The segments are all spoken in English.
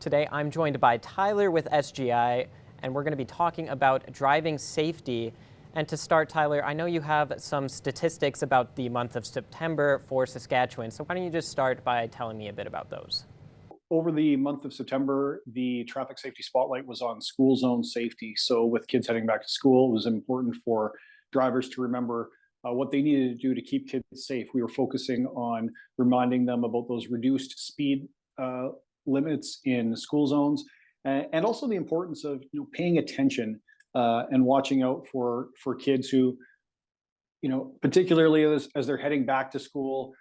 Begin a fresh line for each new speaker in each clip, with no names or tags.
Today, I'm joined by Tyler with SGI, and we're going to be talking about driving safety. And to start, Tyler, I know you have some statistics about the month of September for Saskatchewan, so why don't you just start by telling me a bit about those?
Over the month of September, the traffic safety spotlight was on school zone safety. So with kids heading back to school, it was important for drivers to remember what they needed to do to keep kids safe. We were focusing on reminding them about those reduced speed limits in school zones, and also the importance of paying attention and watching out for kids who, particularly as they're heading back to school,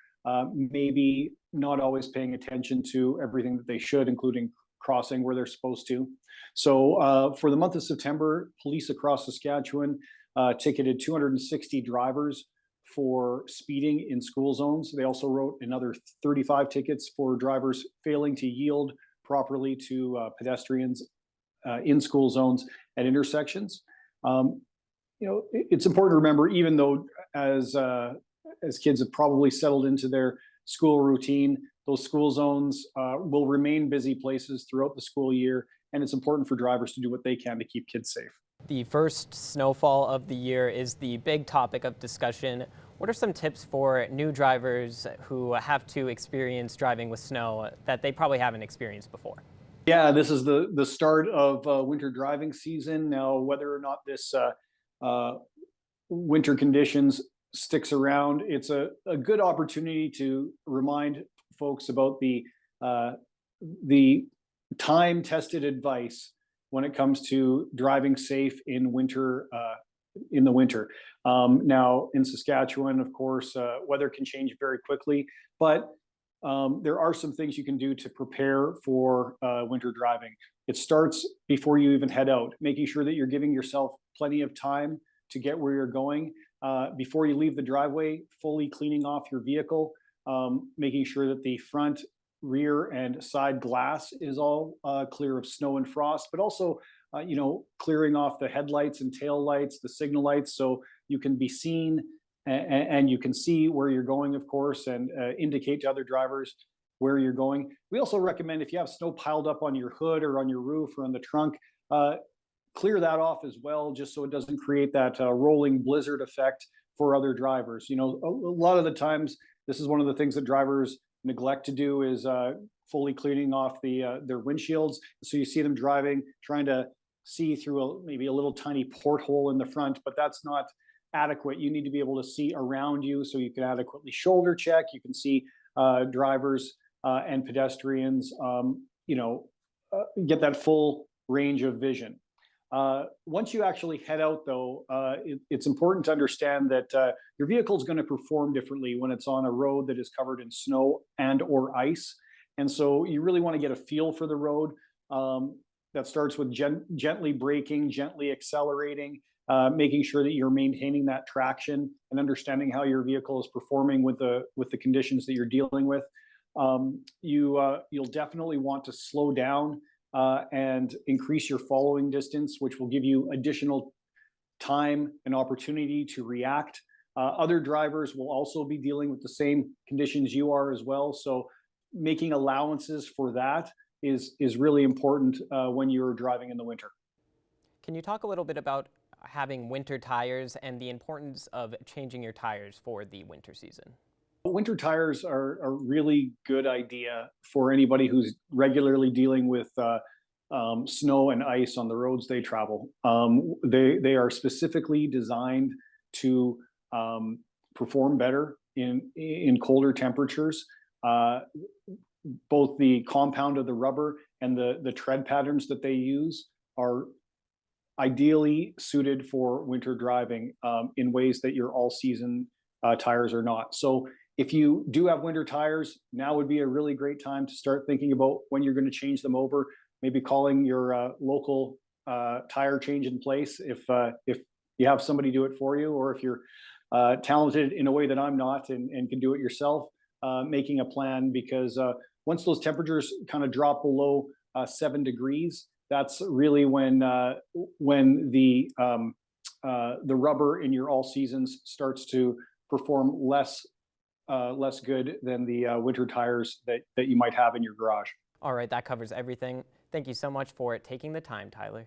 maybe not always paying attention to everything that they should, including crossing where they're supposed to. So for the month of September, police across Saskatchewan ticketed 260 drivers for speeding in school zones. They also wrote another 35 tickets for drivers failing to yield properly to pedestrians in school zones at intersections. It's important to remember, even though as kids have probably settled into their school routine, those school zones will remain busy places throughout the school year, and it's important for drivers to do what they can to keep kids safe.
The first snowfall of the year is the big topic of discussion. What are some tips for new drivers who have to experience driving with snow that they probably haven't experienced before?
Yeah, this is the start of winter driving season. Now, whether or not this winter conditions sticks around, it's a good opportunity to remind folks about the time-tested advice when it comes to driving safe in winter. In the winter, now in Saskatchewan, of course, weather can change very quickly, but there are some things you can do to prepare for winter driving. It starts before you even head out, making sure that you're giving yourself plenty of time to get where you're going. Before you leave the driveway, fully cleaning off your vehicle, making sure that the front, rear, and side glass is all clear of snow and frost, but also clearing off the headlights and tail lights, the signal lights, so you can be seen and you can see where you're going, of course, and indicate to other drivers where you're going. We also recommend, if you have snow piled up on your hood or on your roof or on the trunk, clear that off as well, just so it doesn't create that rolling blizzard effect for other drivers. A lot of the times, this is one of the things that drivers neglect to do, is fully cleaning off their windshields. So you see them driving, trying to see through maybe a little tiny porthole in the front, but that's not adequate. You need to be able to see around you so you can adequately shoulder check. You can see drivers and pedestrians, get that full range of vision. Once you actually head out, though, it's important to understand that your vehicle is going to perform differently when it's on a road that is covered in snow and or ice. And so you really want to get a feel for the road. That starts with gently braking, gently accelerating, making sure that you're maintaining that traction and understanding how your vehicle is performing with the conditions that you're dealing with. You'll definitely want to slow down and increase your following distance, which will give you additional time and opportunity to react. Other drivers will also be dealing with the same conditions you are as well. So making allowances for that is really important when you're driving in the winter.
Can you talk a little bit about having winter tires and the importance of changing your tires for the winter season?
Winter tires are a really good idea for anybody who's regularly dealing with snow and ice on the roads they travel. They are specifically designed to perform better in colder temperatures. Both the compound of the rubber and the tread patterns that they use are ideally suited for winter driving in ways that your all-season tires are not. So if you do have winter tires, now would be a really great time to start thinking about when you're going to change them over. Maybe calling your local tire change in place if you have somebody do it for you, or if you're talented in a way that I'm not and can do it yourself, making a plan, because once those temperatures kind of drop below 7 degrees, that's really when the rubber in your all seasons starts to perform less good than the winter tires that you might have in your garage.
All right, that covers everything. Thank you so much for taking the time, Tyler.